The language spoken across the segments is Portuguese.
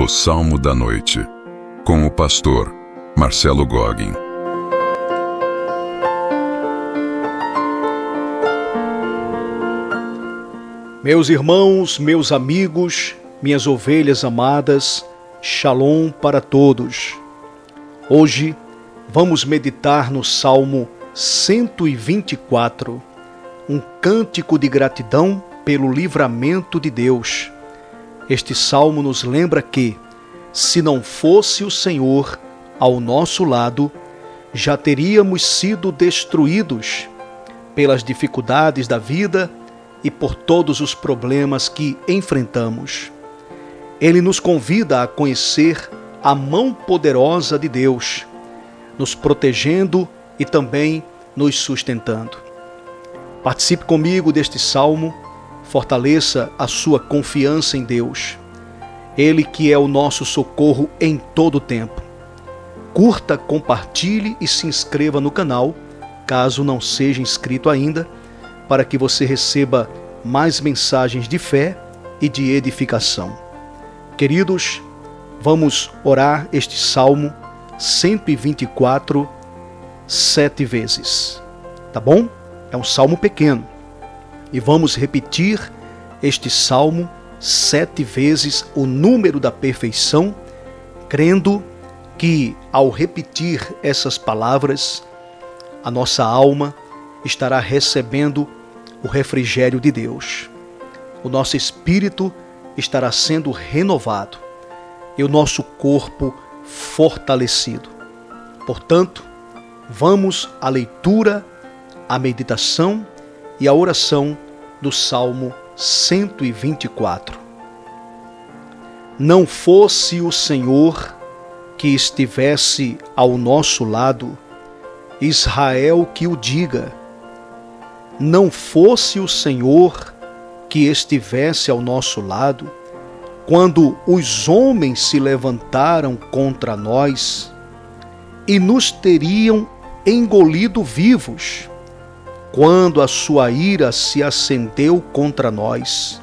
O Salmo da Noite, com o pastor Marcelo Goggin. Meus irmãos, meus amigos, minhas ovelhas amadas, Shalom para todos. Hoje vamos meditar no Salmo 124, um cântico de gratidão pelo livramento de Deus. Este salmo nos lembra que, se não fosse o Senhor ao nosso lado, já teríamos sido destruídos pelas dificuldades da vida e por todos os problemas que enfrentamos. Ele nos convida a conhecer a mão poderosa de Deus, nos protegendo e também nos sustentando. Participe comigo deste salmo, fortaleça a sua confiança em Deus. Ele que é o nosso socorro em todo o tempo. Curta, compartilhe e se inscreva no canal, caso não seja inscrito ainda, para que você receba mais mensagens de fé e de edificação. Queridos, vamos orar este Salmo 124 7 vezes. Tá bom? É um salmo pequeno. E vamos repetir este salmo 7 vezes, o número da perfeição, crendo que ao repetir essas palavras, a nossa alma estará recebendo o refrigério de Deus. O nosso espírito estará sendo renovado e o nosso corpo fortalecido. Portanto, vamos à leitura, à meditação e à oração do Salmo 124. Não fosse o Senhor que estivesse ao nosso lado, Israel que o diga. Não fosse o Senhor que estivesse ao nosso lado, quando os homens se levantaram contra nós e nos teriam engolido vivos, quando a sua ira se acendeu contra nós.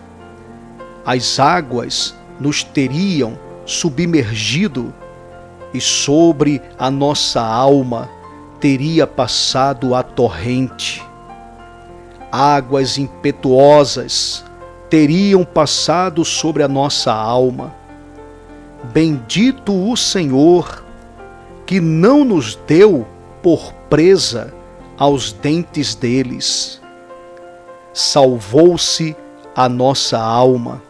As águas nos teriam submergido e sobre a nossa alma teria passado a torrente. Águas impetuosas teriam passado sobre a nossa alma. Bendito o Senhor, que não nos deu por presa aos dentes deles. Salvou-se a nossa alma,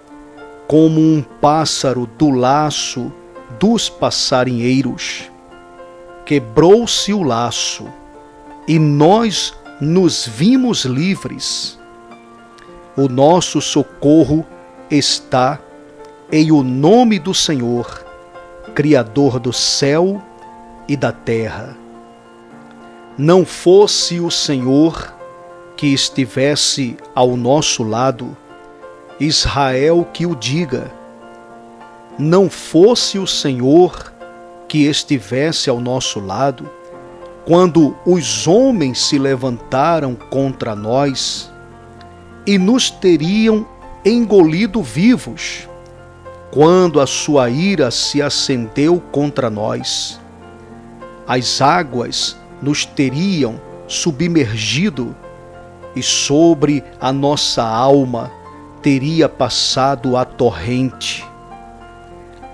como um pássaro do laço dos passarinheiros. Quebrou-se o laço, e nós nos vimos livres. O nosso socorro está em o nome do Senhor, Criador do céu e da terra. Não fosse o Senhor que estivesse ao nosso lado, Israel que o diga. Não fosse o Senhor que estivesse ao nosso lado, quando os homens se levantaram contra nós e nos teriam engolido vivos, quando a sua ira se acendeu contra nós. As águas nos teriam submergido e sobre a nossa alma teria passado a torrente.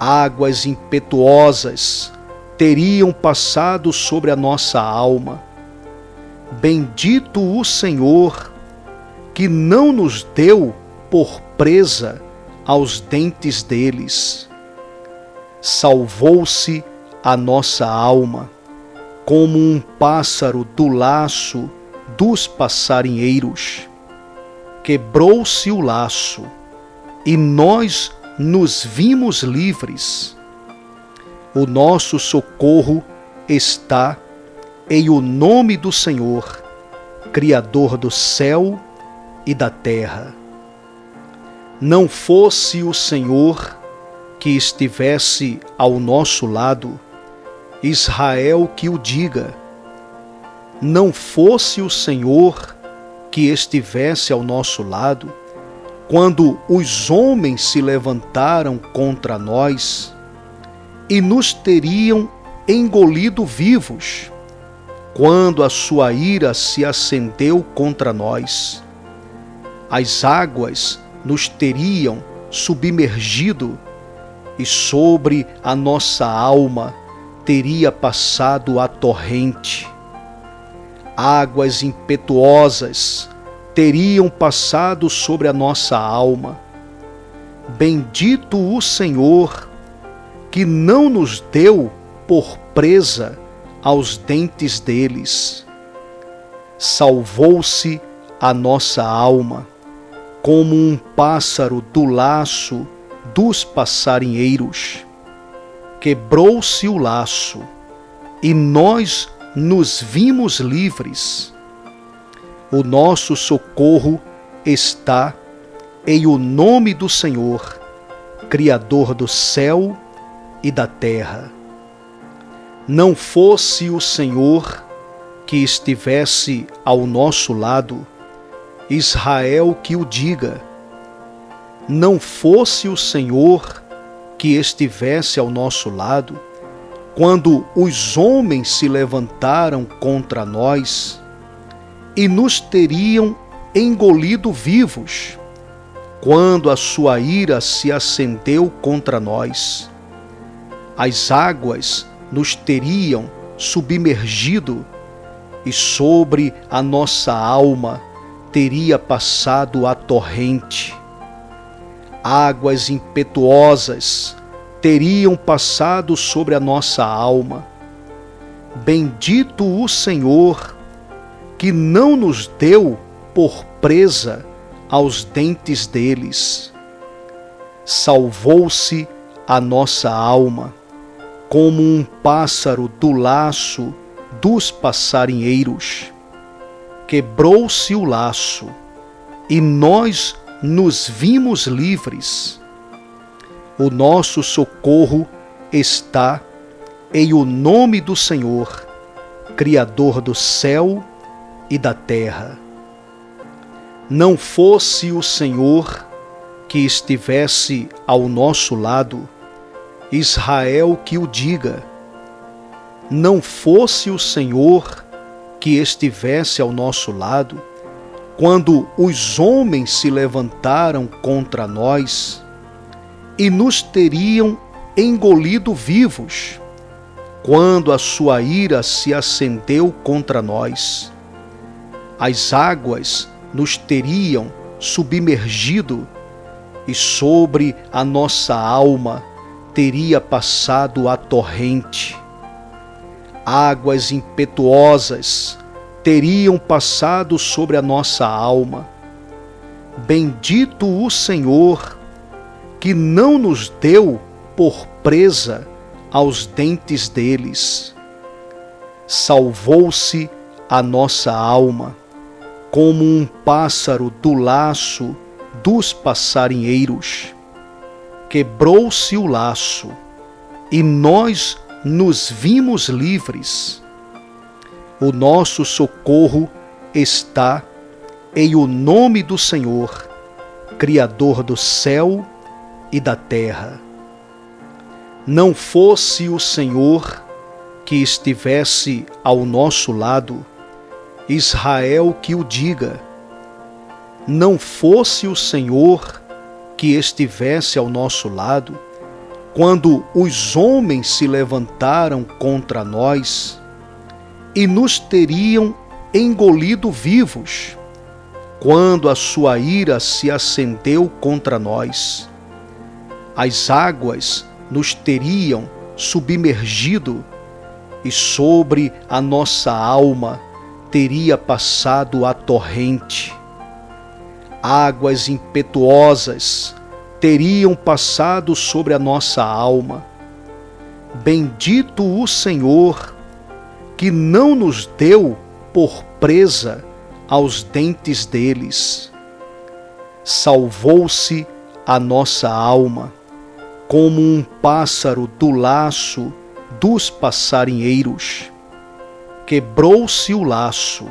Águas impetuosas teriam passado sobre a nossa alma. Bendito o Senhor, que não nos deu por presa aos dentes deles. Salvou-se a nossa alma, como um pássaro do laço dos passarinheiros. Quebrou-se o laço, e nós nos vimos livres. O nosso socorro está em o nome do Senhor, Criador do céu e da terra. Não fosse o Senhor que estivesse ao nosso lado, Israel que o diga. Não fosse o Senhor que estivesse ao nosso lado, quando os homens se levantaram contra nós e nos teriam engolido vivos, quando a sua ira se acendeu contra nós. As águas nos teriam submergido, e sobre a nossa alma teria passado a torrente. Águas impetuosas teriam passado sobre a nossa alma. Bendito o Senhor, que não nos deu por presa aos dentes deles. Salvou-se a nossa alma, como um pássaro do laço dos passarinheiros. Quebrou-se o laço, e nós nos vimos livres. O nosso socorro está em o nome do Senhor, Criador do céu e da terra. Não fosse o Senhor que estivesse ao nosso lado, Israel que o diga. Não fosse o Senhor que estivesse ao nosso lado, quando os homens se levantaram contra nós e nos teriam engolido vivos, quando a sua ira se acendeu contra nós. As águas nos teriam submergido, e sobre a nossa alma teria passado a torrente. Águas impetuosas teriam passado sobre a nossa alma. Bendito o Senhor, que não nos deu por presa aos dentes deles. Salvou-se a nossa alma, como um pássaro do laço dos passarinheiros. Quebrou-se o laço, e nós nos vimos livres. O nosso socorro está em o nome do Senhor, Criador do céu e da terra. Não fosse o Senhor que estivesse ao nosso lado, Israel que o diga. Não fosse o Senhor que estivesse ao nosso lado, quando os homens se levantaram contra nós e nos teriam engolido vivos, quando a sua ira se acendeu contra nós. As águas nos teriam submergido, e sobre a nossa alma teria passado a torrente. Águas impetuosas teriam passado sobre a nossa alma. Bendito o Senhor, que não nos deu por presa aos dentes deles. Salvou-se a nossa alma, como um pássaro do laço dos passarinheiros. Quebrou-se o laço, e nós nos vimos livres. O nosso socorro está em o nome do Senhor, Criador do céu e da terra. Não fosse o Senhor que estivesse ao nosso lado, Israel que o diga. Não fosse o Senhor que estivesse ao nosso lado, quando os homens se levantaram contra nós e nos teriam engolido vivos, quando a sua ira se acendeu contra nós. As águas nos teriam submergido, e sobre a nossa alma teria passado a torrente. Águas impetuosas teriam passado sobre a nossa alma. Bendito o Senhor, que não nos deu por presa aos dentes deles. Salvou-se a nossa alma, como um pássaro do laço dos passarinheiros. Quebrou-se o laço,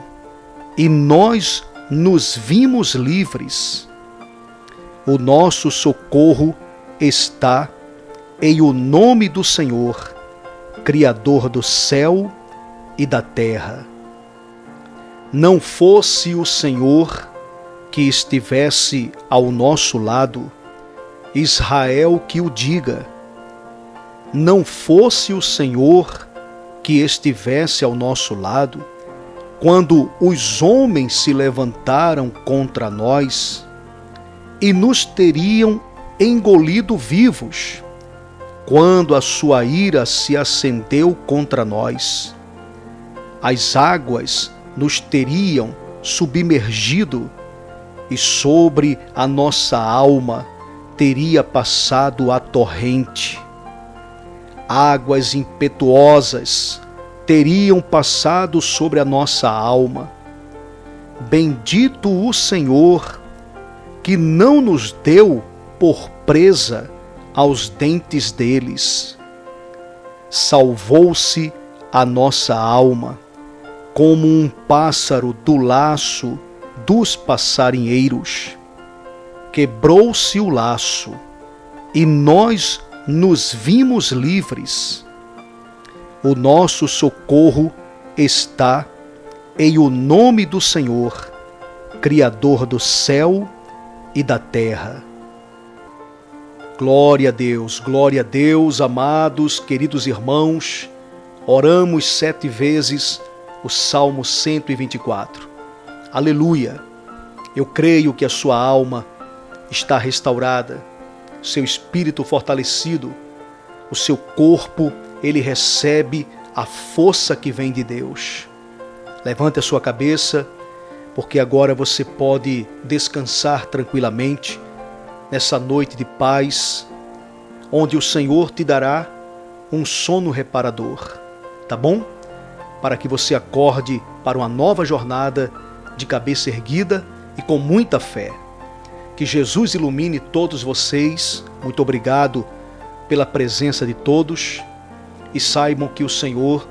e nós nos vimos livres. O nosso socorro está em o nome do Senhor, Criador do céu e da terra. Não fosse o Senhor que estivesse ao nosso lado, Israel que o diga. Não fosse o Senhor que estivesse ao nosso lado, quando os homens se levantaram contra nós e nos teriam engolido vivos, quando a sua ira se acendeu contra nós. As águas nos teriam submergido e sobre a nossa alma teria passado a torrente. Águas impetuosas teriam passado sobre a nossa alma. Bendito o Senhor, que não nos deu por presa aos dentes deles. Salvou-se a nossa alma, como um pássaro do laço dos passarinheiros. Quebrou-se o laço, e nós nos vimos livres. O nosso socorro está em o nome do Senhor, Criador do céu e da terra. Glória a Deus, amados, queridos irmãos. Oramos 7 vezes o Salmo 124. Aleluia! Eu creio que a sua alma está restaurada, seu espírito fortalecido, o seu corpo, ele recebe a força que vem de Deus. Levante a sua cabeça, porque agora você pode descansar tranquilamente nessa noite de paz, onde o Senhor te dará um sono reparador, tá bom? Para que você acorde para uma nova jornada de cabeça erguida e com muita fé. Que Jesus ilumine todos vocês. Muito obrigado pela presença de todos. E saibam que o Senhor,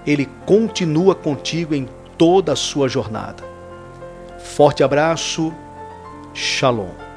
Ele continua contigo em toda a sua jornada. Forte abraço. Shalom.